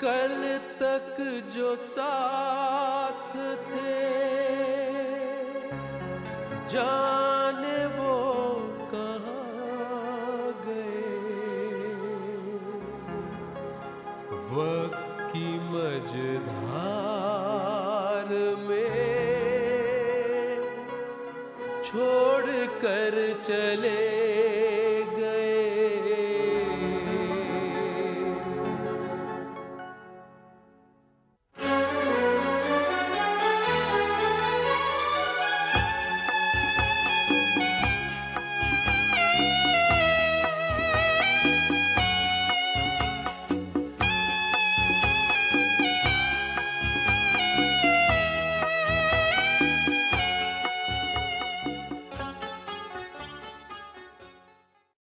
कल तक जो साथ थे जाने वो कहाँ गए। वक्त की मझधार में छोड़ कर चले